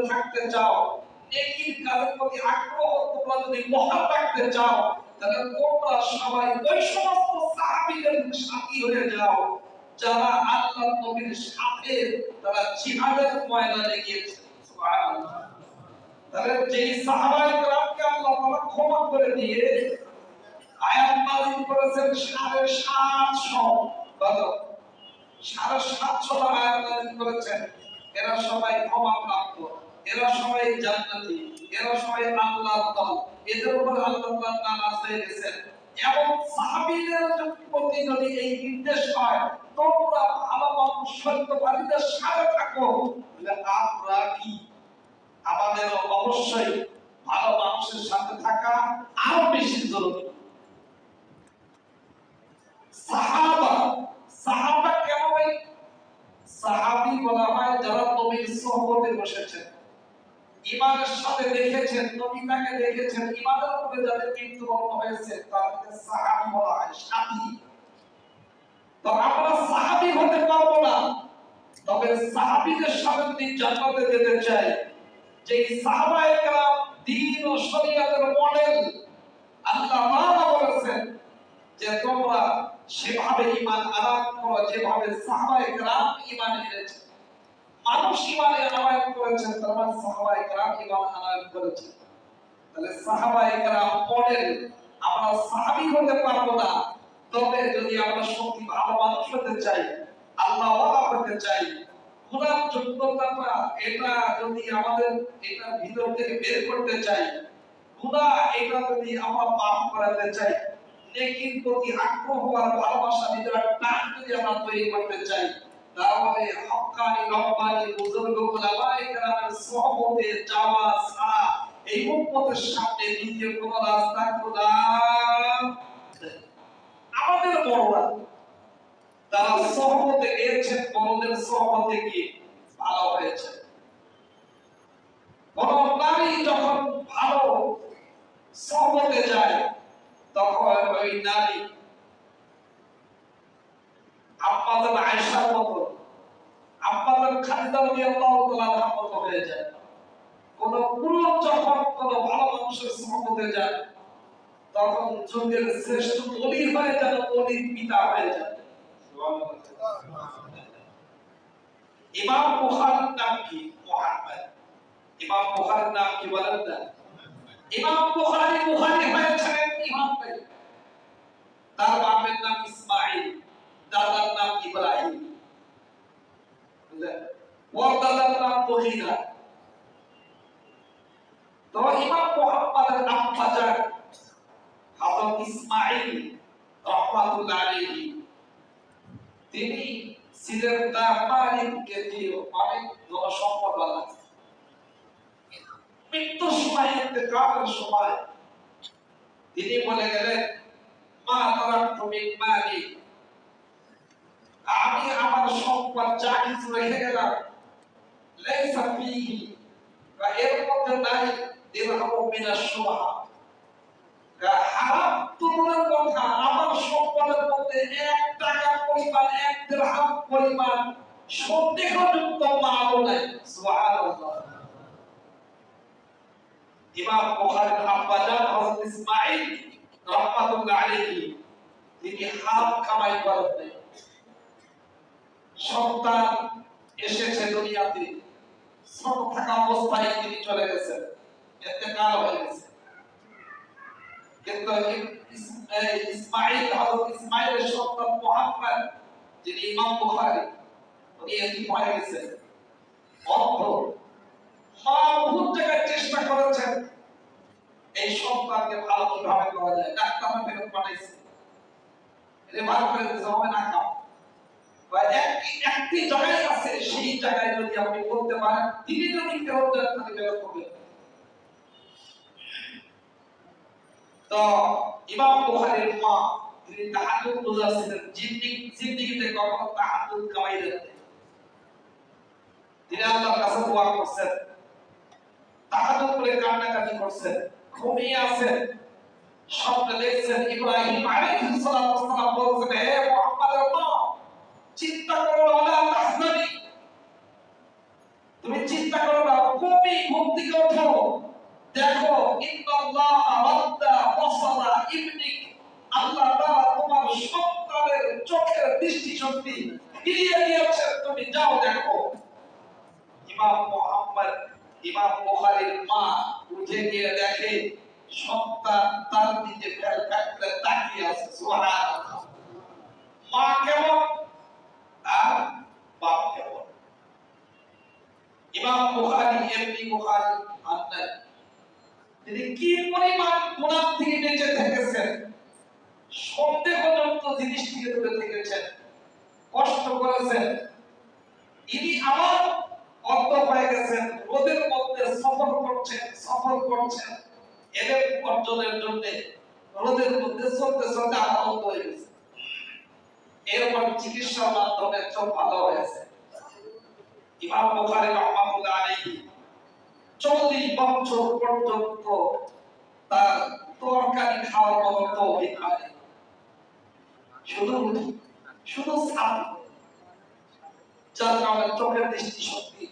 থাকতে চাও, নেকির কাজের প্রতি আগ্রহ তোমরা যদি মহান রাখতে চাও, তাহলে তোমরা সবাই ওই সমস্ত সাহাবীদের সাথী হয়ে যাও যারা আল্লাহর নবীর সাথে তারা জিহাদের ময়দানে গিয়েছে। সুবহানাল্লাহ। তাহলে যেই সাহাবায়ে কেরামকে আল্লাহ তাআলা ক্ষমা করে দিয়ে আয়াত নাযিল করেছেন 750 বলো 750 আয়াত নাযিল করেছেন, এরা সবাই ক্ষমা প্রাপ্ত, এরা সবাই জান্নাতি, এরা সবাই আল্লাহর দল, এদের উপর আল্লাহ তাআলা নারাজ হয়ে গেছেন। এবং সাহাবীদের প্রতি যদি এই নির্দেশ হয় তোমরা ভালো মানুষ সত্যবাদীদের সাথে থাকো, তাহলে আমরা কি আমাদের অবশ্যই ভালো মানুষের সাথে থাকা আরো বেশি জরুরি। সাহাবা কেন ভাই সাহাবী বলা হয়? যারা নবীর সোহবতে বসেছেন, ঈমানের সাথে দেখেছেন, নবী তাকে দেখেছেন, ঈমানের উপরে যাদের মৃত্যুবরণ হয়েছে তাদেরকে সাহাবী বলা হয়, সাথী। তো আমরা সাহাবী হতে পারবো না, তবে সাহাবীদের সাথে যদি জান্নাতে যেতে চাই, যে সাহাবায়ে কেরাম দ্বীন ও শরীয়তের মডেল, আল্লাহ তাআলা বলেছেন যে তোমরা সেভাবে ঈমান আনয়ন করো যেভাবে সাহাবায়ে কেরাম ঈমান এনেছে। মানুষ ঈমান আনয়ন করেছেন, তার মানে সাহাবায়ে কেরাম ঈমান আনয়ন করেছেন। তাহলে সাহাবায়ে কেরাম মডেল। আমরা সাহাবী হতে পারবো না, তবে যদি আমরা সত্যি ভালো মানুষ হতে চাই, আল্লাহ ওয়ালা হতে চাই, গুনাহ যোগ্যতাটা এটা যদি আমাদের এটা ভিতর থেকে বের করতে চাই, গুনাহ এটা যদি আমরা পাপ করাতে চাই, নেকির প্রতি আগ্রহ আর ভালোবাসা ভিতরে টান যদি আমরা তৈরি করতে চাই, তাহলে হক্কানি রব্বানি বুজুর্গ উলামায়ে কেরামের সোহবতে যাওয়া ছাড়া এই উম্মতের সামনে দ্বিতীয় কোনো রাস্তা খোলা। আমাদের বড়রা তারা সোহবতে গিয়েছেন, বড়দের সোহবতে গিয়ে ভালো হয়েছে। বড় নারী যখন ভালো সোহবতে যায়, তখন ওই নারী আম্মাজান আয়েশার মতো, আম্মাজান খাদিজা রাদিয়াল্লাহু তাআলা আনহার মতো হয়ে যায়। কোন পুরুষ যখন কোন ভালো মানুষের সোহবতে যায়, তখন যুগের শ্রেষ্ঠ ওলি হয়ে যান, ওলির পিতা হয়ে যান। ইমাম বুখারীর নাম কি? মুহাম্মদ। ইমাম বুখারীর নাম কি বলেন না? ইমাম বুখারী হয়েছেন ইমাম ভাই। তার বাপের নাম ইসমাঈল, দাদার নাম ইব্রাহিম, ওর দাদার নাম বহিরা। তো ইমাম মুহাম্মদের আব্বা যান হযরত ইসমাঈল রাহমাতুল্লাহ আলাইহি, তিনি ছিলেন তার মালিককে দিয়ে অনেক জনসম্পদওয়ালা। মৃত্যুর সময়, ইন্তেকালের সময় তিনি বলে গেলেন, মা তারাকতু মিন মালি, আমি আমার সম্পদ যা কিছু রেখে গেলাম, লাইসা ফীহি, বা এর মধ্যে নাই দিরহামু মিনাশ শুবহা, হারাম তুলনার কথা আমার সম্পদের মধ্যে 1 টাকা পরিমাণ, 1 দিরহাম পরিমাণ সন্দেহযুক্ত মালও নাই। সুবহানাল্লাহ। ইমাম বুখারীর আব্বা জান হযরত ইসমাঈল রাহমাতুল্লাহ আলাইহি, তিনি হারাম কামাই করেন। সন্তান এসেছে দুনিয়াতে, ছোট থাকা অবস্থায় তিনি চলে গেছেন, ইন্তেকাল হয়ে গেছে। কিন্তু ইসমাঈল, হযরত ইসমাঈলের সন্তান মুহাম্মদ, যিনি ইমাম বুখারী, উনি এতিম হয়ে গেছেন, অন্ধ। মা বহুত জায়গায় চেষ্টা করেছেন এই সন্তানকে ভালো কিভাবে করা যায়, ডাক্তার ফেরত পাঠাইছে, রেফার করে দিতে হবে না খাও, বা একটি জায়গায় আছে, সেই জায়গায় যদি আপনি বলতে পারেন তিনি যদি ফেরত দেন তাহলে ফেরত হবে। তো ইমাম বুখারীর মা, তিনি তাহাজ্জুদ রোজা ছিলেন, জিন্দেগিতে কখনো তাহাজ্জুদ কামাই দেন। তিনি আল্লাহর কাছে দোয়া করছেন, তাহাজ্জুদ করে কান্নাকাটি করছেন, ঘুমিয়ে আছেন, স্বপ্নে দেখছেন ইব্রাহিম আলাইহিস সালাম বলছেন, হে মুহাম্মদের মা, চিন্তা করো না, লা তাহজানি, তুমি চিন্তা করো না, তুমি ঘুম থেকে ওঠো, দেখো ইন্নাল্লাহ রাদ্দা বাসারা ইবনিক, আল্লাহ তাআলা তোমার সন্তানের চোখের দৃষ্টিশক্তি ফিরিয়ে দিয়েছেন, তুমি যাও দেখো। ইমাম বুখারীর মা উঠে গিয়ে দেখে সন্তান তার দিকে ফেলফেলে তাকিয়ে আছে। সুবহানাল্লাহ। মা কেমন আর বাপ কেমন। ইমাম বুখারী এমনি বুখারী আনলেন, তিনি কি পরিমাণ গুনাহ থেকে বেঁচে থেকেছেন, সন্দেহজনক জিনিস থেকে দূরে থেকেছেন, কষ্ট করেছেন। ইনি আবার অর্থ হয়ে গেছেন, রোদের মধ্যে সফর করছেন এদের অর্জনের জন্য, রোদের মধ্যে চলতে চলতে আহত হয়ে গেছে। এরপর চিকিৎসার মাধ্যমে চোখ ভালো হয়েছে। ইমাম বুখারী রাহমাতুল্লাহ আলাইহি 40 বছর পর্যন্ত তার তরকারি খাওয়ার মতো তৌফিক হয়নি, শুধু সাপ, যার কারণে চোখের দৃষ্টিশক্তি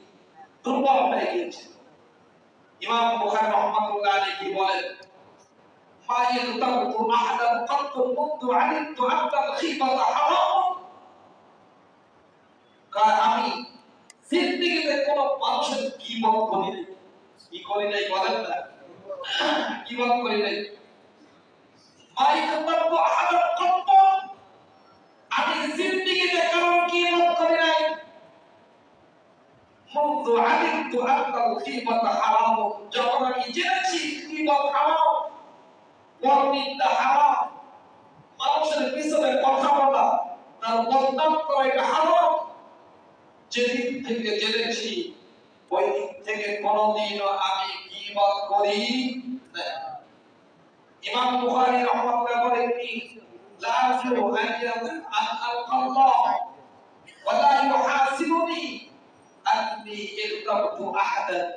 দুর্বল হয়ে গিয়েছে। ইমাম বুখারী রাহমাতুল্লাহ আলাইহি বলেন, মা ইয়াগতাবু আহাদান কাত মুনযু আলিমতু আন্না আল-খিবাতা হারাম। আমি জিন্দেগিতে কোন মানুষের গীবত করি নাই। কি করি নাই বলেন না? গীবত করি নাই। মা ইয়াগতাবু আহাদান কাত, আমি জিন্দেগিতে কারো গীবত করি নাই। মুনযু আলিমতু আন্না আল-খিবাতা হারাম, যখন আমি জেনেছি গীবত হারাম, পরনিন্দা হারাম, মানুষের পিছনে কথা বলা, তার বদনাম করা এটা হারাম, যেদিন থেকে জেনেছি ওই দিন থেকে কোনদিনও আমি গীবত করি না। ইমাম বুখারী রাহমাতুল্লাহ বলেন, লা আরজু আন আলকাল্লাহ ওয়া লা ইউহাসিবুনি আন্নী ইগতাবতু আহাদান।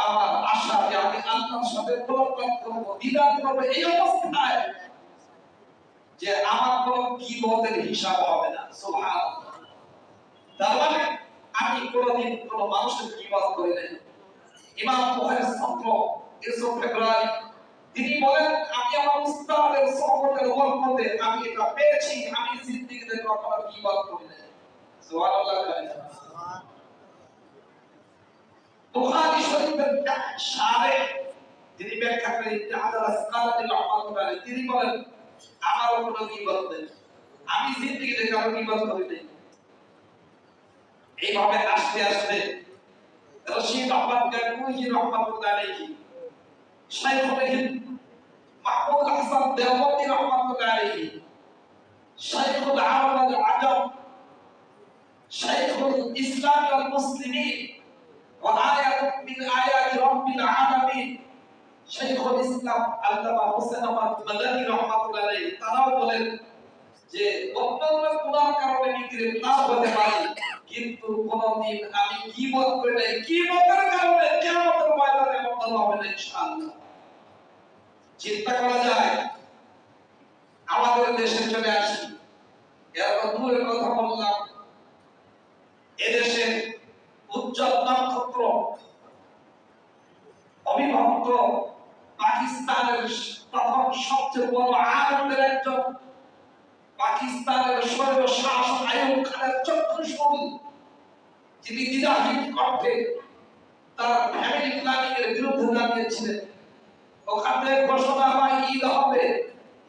আমার আশা যে আমি আল্লাহর সাথে মোলাকাত করব, দিদার করব, এই অবস্থায় যে আমার কোনো গীবতের হিসাব হবে না। সুবহানাল্লাহ। তার মানে আমি কোনদিন কোন মানুষের গীবত করি নাই। ইমাম বুখারীর ছাত্র ইউসুফ ফেব্রুয়ারি তিনি বলেন, আমি আমার উস্তাদের সোহবতের বরকতে আমি এটা পেয়েছি, আমি জিন্দেগিতে কখনো গীবত করি নাই। সুবহানাল্লাহ। বুখারী শরীফের শারে তিনি ব্যাখ্যা করেন, ইবনে হাজার আসকালানী রাহমাতুল্লাহ আলাইহি তিনি বলেন, আমার কোনো গীবত নেই, আমি জিন্দেগিতে কারো গীবত করি নাই। এইভাবে আস্তে আস্তে রশিদ আহমদ গাঙ্গুহি রাহমাতুল্লাহ আলাইহি, শাইখুল হিন্দ মাহমুদ হাসান দেওবন্দি রাহমাতুল্লাহ আলাইহি, শাইখুল আরব আল আজম, শাইখুল ইসলাম ওয়াল মুসলিমিন ওয়া আয়াতুন মিন আয়াতি রাব্বিল আলামিন, শাইখুল ইসলাম আল্লামা হোসেন আহমদ মাদানী রাহমাতুল্লাহ আলাইহি তারাও বলেন যে অন্যান্য গুনার কারণে আমি গ্রেফতার হতে পারি, কিন্তু কোনদিন আমি গীবত করি নাই। গীবতের কারণে কিয়ামতের ময়দানে মন্দ হবে না ইনশাআল্লাহ। চিন্তা করা যায়, আমাদের দেশে চলে আসি, এত দূরের কথা বললাম, এদেশে উজ্জ্বল নক্ষত্র অবিভক্ত পাকিস্তানের তখন সবচেয়ে বড় আনন্দের একজন, পাকিস্তানের স্বৈর শাসক আইয়ুব খানের চক্ষুষ্মণি, যিনি দ্বিধাহীন কণ্ঠে তার ফ্যামিলি প্ল্যানিং এর বিরুদ্ধে দাঁড়িয়েছিলেন। ওখান থেকে ঘোষণা হয় ঈদ হবে,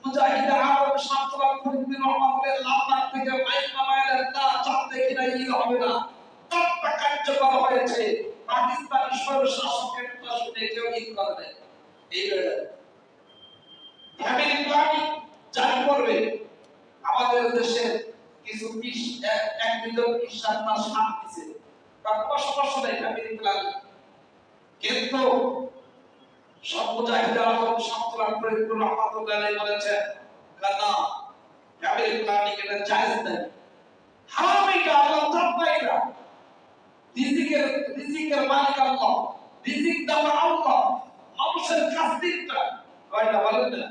মুজাহিদ আলম শামসুল ফরিদী রহমাতুল্লাহ লাদাখ থেকে মাইক নামাইলেন, না চাঁদে কিনা ঈদ হবে না। তৎটা কার্যকর হয়েছে, পাকিস্তানি স্বৈর শাসকের কথা শুনে কেউ ঈদ করে না। এইভাবে ফ্যামিলি প্ল্যানিং জারি করবে। আমাদের দেশে কিছু 1 মিলিয়ন খ্রিস্টান মাস হাত দিছে, তার কোনো সমস্যা নেই ফ্যামিলি প্ল্যানিং, কিন্তু সব মুজাহিদ আলম শামসুল ফরিদী রহমাতুল্লাহ আলাইহি বলেছেন, না ফ্যামিলি প্ল্যানিং এটা জায়েজ নেই, হারাম, এটা আল্লাহ চায় না। রিজিকের মালিক আল্লাহ, রিজিক দেওয়া আল্লাহ, মানুষের কাজটা কয়টা বলেন না?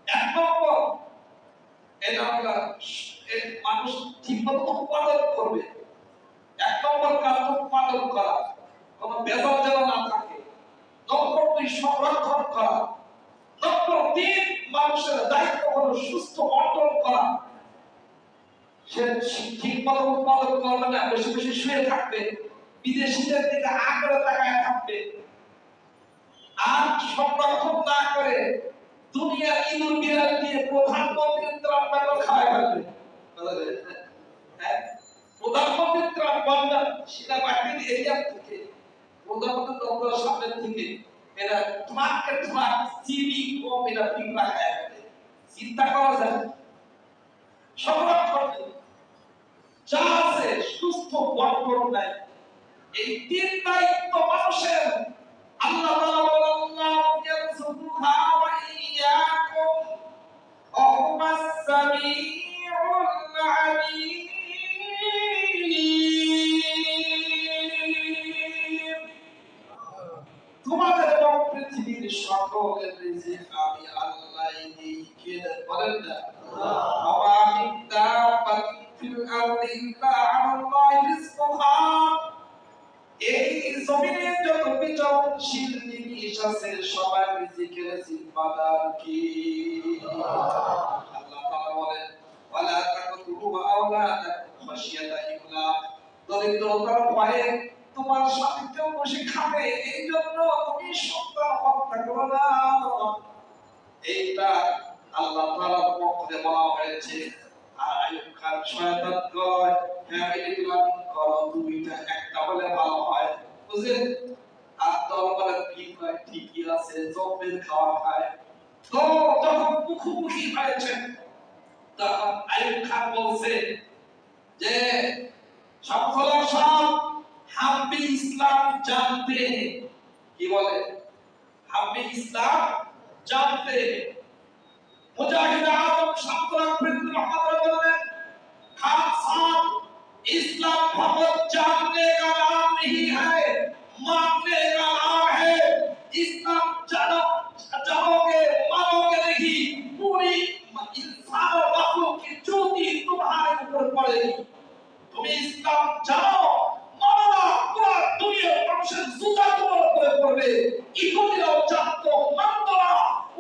1 নম্বর এটা আমরা মানুষ ঠিকমতো উৎপাদন করবে। 1 নম্বর কাজ উৎপাদন করা, কোনো ভেজাল যেন না থাকে। নম্বর 2 সংরক্ষণ করা। নম্বর 3 মানুষের দায়িত্ব হলো সুস্থ বন্টন করা। সে ঠিক মতো উৎপাদন করবে না, বেশি বেশি শুয়ে থাকবে, বিদেশিদের দিকে আগ্রহ তাকায় থাকবে, আর সংরক্ষণ না করে দুনিয়ার ইঁদুর বিড়াল দিয়ে প্রধানমন্ত্রীর ত্রাণ বান্ডেল খাওয়াই ফেলবে। প্রধানমন্ত্রীর ত্রাণ বান্ডেল সেনাবাহিনীর এরিয়া থেকে, প্রধানমন্ত্রী দপ্তরের সামনে থেকে এরা ট্রাকে ট্রাক সিবি কম এরা পিংলা খায় ফেলে। চিন্তা করা যায়? সংরক্ষণ যা আছে সুস্থ বন্টন নাই। এই 3 দায়িত্ব মানুষের। আল্লাহ তাআলা বলেন আল্লাহু ইয়ারযুকুহা ওয়া ইয়্যাকুম ওয়া হুয়াস সামিউল আলীম। তোমাদের এবং পৃথিবীর সকলের রিজিক আমি আল্লাহই দিই। কে বলেন না? ওয়া মিন দাব্বাতিন ফিল আরদি ইল্লা আলাল্লাহি রিজকুহা। এই জমিনে যত বিচরণশীল জিনিস আছে সবার রিজিকের জিম্মাদার কি? আল্লাহ তাআলা বলেন ওয়ালা তাকতুলু আওলাদাকুম খাশিয়াতা ইমলাক। দরিদ্রতার ভয়ে তোমার সাথে কেউ বসে খাবে, এই জন্য তুমি সন্তান হত্যা করো না। এইটা আল্লাহ তাআলার পক্ষে বলা হয়েছে। আর আইয়ুব খান শয়তান কয় ফ্যামিলি প্ল্যানিং করো দুইটা, একটা হলে ভালো হয়, বুঝলেন? আর দরবারে কি কয় ঠিকই আছে, জব্বের খাওয়া খায়। তো যখন মুখোমুখি হয়েছেন তখন আইয়ুব খান বলছে যে সফলার সব हम भी इस्लाम जानते हैं। কি বলে? हम भी इस्लाम जानते हैं। मुजाहिद आजम शाहतुल्लाह फिरदौस रहमतुल्लाह बललेन खान साहब इस्लाम फकत जानने का नाम नहीं है, मानने का नाम है। इस्लाम जानोगे मानोगे नहीं, पूरी इंसान और मखलूक की जूती तुम्हारे ऊपर पड़ेगी। तुम इस्लाम जानो মানো না, পুরো দুনিয়ার মানুষের জুতা তোমার উপরে পড়বে। ইহুদিরাও জানতো মানতো না,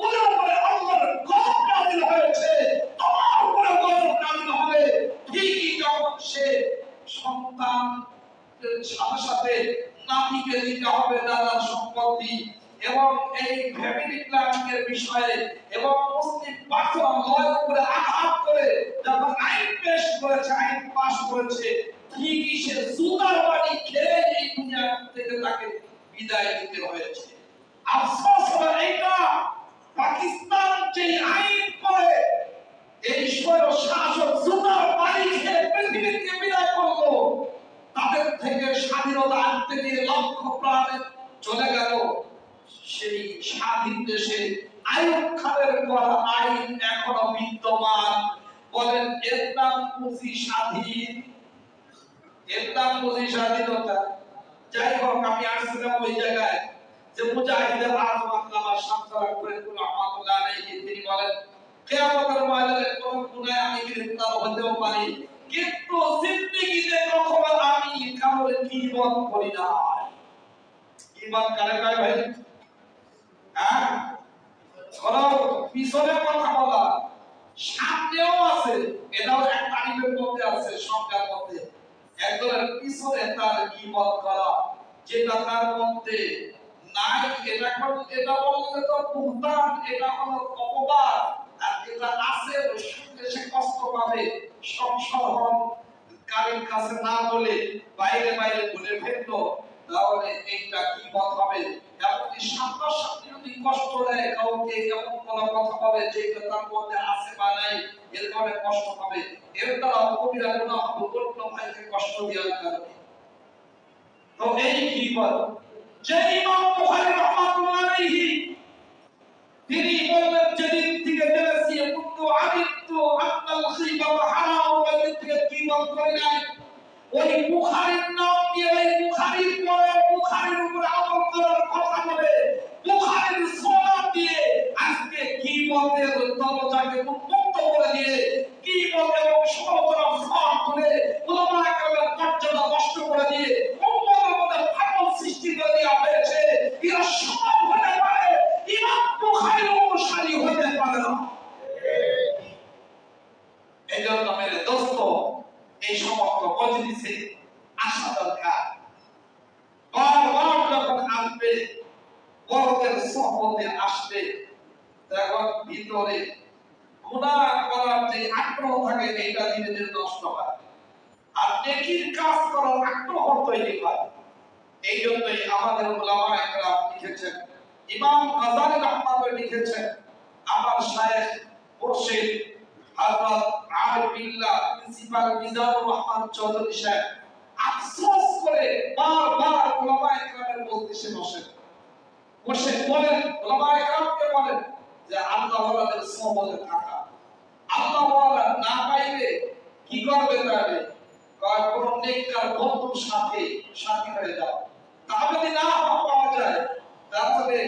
ওদের উপরে আল্লাহর গজব নাযিল হয়েছে, তোমার উপরে গজব নাযিল হবে। ঠিকই যখন সে সন্তান সাথে সাথে নাতিকে দিতে হবে দাদার সম্পত্তি, এবং এই ফ্যামিলি প্ল্যানিং এর বিষয়ে এবং মুসলিম পার্সোনাল লয়ের উপরে আঘাত করে যখন আইন পেশ করেছে, আইন পাস করেছে, ঠিকই সে জুতার বাড়ি খেয়ে এই দুনিয়া থেকে তাকে বিদায় দিতে হয়েছে। আফসোস হলো এইটা, পাকিস্তান যে আইন করে এই স্বৈর শাসক জুতার বাড়ি খেয়ে পৃথিবী থেকে বিদায় করলো, তাদের থেকে স্বাধীনতা আনতে গিয়ে লক্ষ প্রাণ চলে গেল। সেই স্বাধীন দেশে আইয়ুব খানের করা আইন এখনো বিদ্যমান। বলেন এর নাম বুঝি স্বাধীন, এর নাম বুঝি স্বাধীনতা। যাই হোক, আমি আসছিলাম ওই জায়গায় যে মুজাহিদের আজম আল্লামা শামসুল ফরিদুল্লাহ রহমাতুল্লাহ আলাইহি তিনি বলেন কিয়ামতের ময়দানে কোন গুনাহে আমি গ্রেফতার হতেও পারি, কিন্তু জিন্দেগিতে কখনো আমি কারোর গীবত করি না। গীবত কারে কয় ভাই? হ্যাঁ, বলো পিছনে কথা বলা, সামনেও আছে, এটাও এক তারিখের মধ্যে আছে, সংখ্যার মধ্যে। একজনের পিছনে তার গীবত করা, যেটা তার মধ্যে নাই, এটা বললে তো বুহতান, এটা হলো অপবাদ। আর যেটা আছে শুনলে সে কষ্ট পাবে, সংশোধন কারীর কাছে না বলে বাইরে বাইরে বলে ফেললো, তাহলে এইটা গীবত হবে। এমনকি সামনাসামনি যদি কষ্ট দেয় কাউকে, এমন কোন কথা বলে যেটা তার মধ্যে আছে বা নাই, এর কারণে কষ্ট হবে, এর দ্বারা কবিরা গুনাহ হবে, অন্য ভাইকে কষ্ট দেওয়ার কারণে। তো এই গীবত যে ইমাম বুখারী রাহমাতুল্লাহ আলাইহি তিনি বললেন যেদিন থেকে জেনেছি কুনতু আরিফতু আন্নাল গীবাত হারাম, ওই থেকে গীবত করি নাই। ওই বুখারীর নাম দিয়ে ওই বুখারীর পরে বুখারীর উপর আমল করার কথা বলে বুখারীর সুন্নাহ দিয়ে আজকে গীবতের দরজাকে উন্মুক্ত করে দিয়ে গীবত এবং সমালোচনার ফাঁদ তুলে উলামায়ে কেরামের মর্যাদা নষ্ট করে দিয়ে উম্মতের মধ্যে ফাটল সৃষ্টি আসবে, বড়দের সহবতে আসবে, তখন ভিতরে গুনাহ করার যে আগ্রহ থাকে এটা ধীরে ধীরে নষ্ট হয়, আর নেকির কাজ করার আগ্রহ তৈরি হয়। এই জন্যই আমাদের উলামায়ে কেরাম লিখেছেন, ইমাম গাজ্জালী রাহমাতুল্লাহ লিখেছেন, আমার শায়েখ মুর্শিদ হযরত আরিফ বিল্লাহ প্রিন্সিপাল মিজানুর রহমান চৌধুরী সাহেব আফসোস করে বারবার উলামায়ে কেরামের মজলিসে বসে বলেন, উলামায়ে কেরামকে বলেন যে আল্লাহ ওয়ালাদের সোহবতে থাকা, আল্লাহ ওয়ালা না পাইলে কি করবে তাহলে? কয় কোন নেককার বন্ধুর সাথে সাথী হয়ে যাও। তা যদি না পাওয়া যায় তাহলে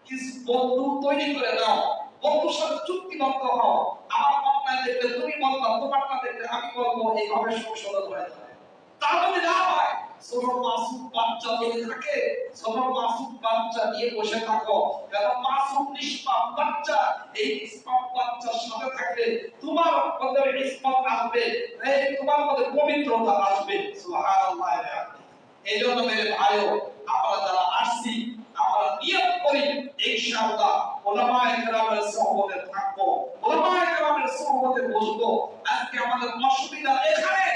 কিছু বন্ধু তৈরি করে নাও, বন্ধুর সাথে চুক্তিবদ্ধ হও, আমার অন্যায় দেখলে তুমি বলবা, তোমার না দেখলে আমি বলবো, এইভাবে সংশোধন হয়ে যাবে। তা যদি না হয়, ছোট মাসুম বাচ্চা যদি থাকে, ছোট মাসুম বাচ্চা নিয়ে বসে থাকো, কারণ মাসুম নিষ্পাপ বাচ্চা, এই নিষ্পাপ বাচ্চার সাথে থাকলে তোমার মধ্যে ইসমাত আসবে, এই তোমার মধ্যে পবিত্রতা আসবে। সুবহানাল্লাহ। এই জন্য মেরে ভাইও, আমরা যারা আসছি আমরা নিয়ত করি ইনশাআল্লাহ উলামায়ে কেরামের সোহবতে থাকবো, উলামায়ে কেরামের সোহবতে বসবো। আজকে আমাদের অসুবিধা এখানে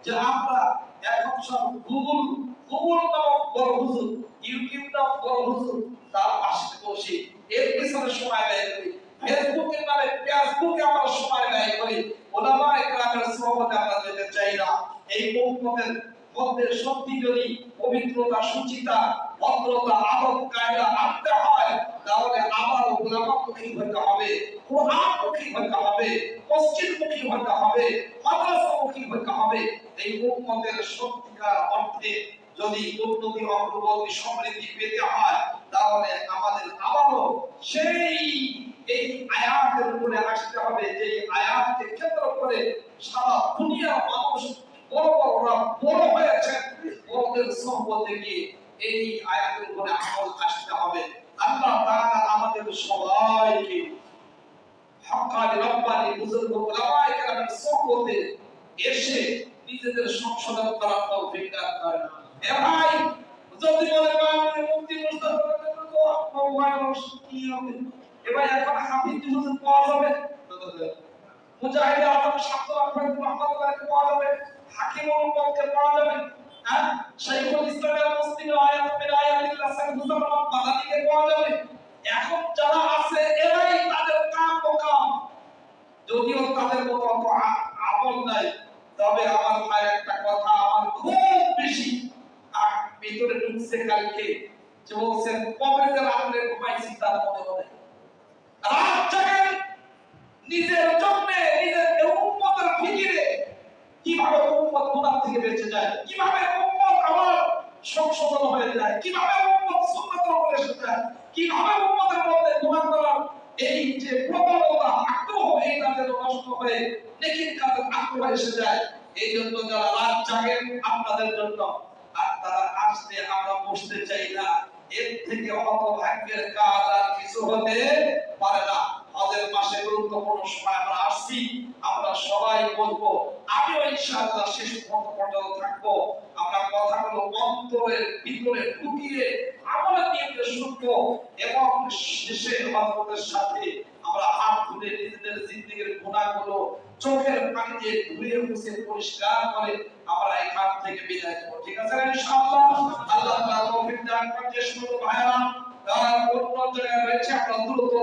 যে আমরা এখন সব গুগল নামক বড় হুজুর, ইউটিউব নামক বড় হুজুর তার পাশে বসে এর পিছনে সময় ব্যয় করি, ফেসবুকের নামে ফেসবুকে আমরা সময় ব্যয় করি, উলামায়ে কেরামের সোহবতে আমরা যেতে চাই না। এই উম্মতের মধ্যে সত্যি যদি পবিত্রতা, সুচিতা, ভদ্রতা, আদব কায়দা আনতে হয়, তাহলে আবার উলামামুখী হতে হবে, কোরআনমুখী হতে হবে, মসজিদমুখী হতে হবে, মাদ্রাসামুখী হতে হবে। এই উম্মতের সত্যিকার অর্থে যদি উন্নতি, অগ্রগতি, সমৃদ্ধি পেতে হয়, তাহলে আমাদের আবারও সেই এই আয়াতের উপরে আসতে হবে, যে আয়াতকে কেন্দ্র করে সারা দুনিয়ার মানুষ বড় বড়রা বড় হয়েছে, বড়দের সোহবতে গিয়ে এই আয়াতের উপরে আমল আসতে হবে। আল্লাহ তাআলা আমাদের সবাইকে হক্কানি রব্বানি বুজুর্গ উলামায়ে কেরামের সোহবতে এসে নিজেদের সংশোধন করার তৌফিক দান করেন। এ ভাই, যদি বলে বাংলাদেশের মুফতি মুস্তাফা তো আপনার কি হবে? এ ভাই, এখন হাফিজ হুজুর পাওয়া যাবে, মুজাহিদ আজম শামসুল আহমদ রহমাতুল্লাহকে পাওয়া যাবে, হাকিমুল উম্মতকে পাওয়া যাবে, হ্যাঁ, শাইখুল ইসলাম আল মুসলিম আয়াত মিন আয়াতিল্লাহ সাইয়্যিদুল মাদানীকে পাওয়া যাবে। এখন যারা আছে এরাই তাদের কাম, যদিও তাদের মতো অত আমল নাই, তবে আমার ভাই একটা কথা আমার খুব বেশি ভিতরে ঢুকছে কালকে, যে বলছেন কবে যে রাত্রে ঘুমাইছি তার মনে মনে রাত জাগেন নিজের জন্যে, নিজের উম্মতের ফিকিরে, কিভাবে উম্মত গুনাহ থেকে বেঁচে যায়, কিভাবে উম্মত আমার সংশোধন হয়ে যায়, কিভাবে উম্মত সুন্নাতের উপরে এসে যায়, কিভাবে উম্মতের মধ্যে গুনাহ করার এই যে প্রবণতা, আগ্রহ, এইটা যেন নষ্ট হয়ে নেকির কাজে আগ্রহ এসে যায়। এই জন্য যারা রাত জাগেন আপনাদের জন্য, আর তারা আসতে আমরা বসতে চাই না, এর থেকে হতভাগ্যের কাজ আর কিছু হতে পারে না। হজের মাসে গুরুত্বপূর্ণ সময় আমরা আসছি, আমরা সবাই বলবো, আমিও ইনশাআল্লাহ শেষ পর্যন্ত থাকবো। আমরা কথাগুলো অন্তরের ভিতরে ঢুকিয়ে আমলের নিয়তে শুনবো, এবং শেষে হযরতের সাথে আমরা হাত ধরে নিজেদের জিন্দেগীর গুনাহগুলো চোখের পানি দিয়ে ধুয়ে মুছে পরিষ্কার করে আমরা এখান থেকে বিদায় নেব। ঠিক আছে ইনশাআল্লাহ? আল্লাহ তাআলা তৌফিক দান করেন। যে সমস্ত ভাইরা অন্য জায়গায় রয়েছে, আমরা দ্রুত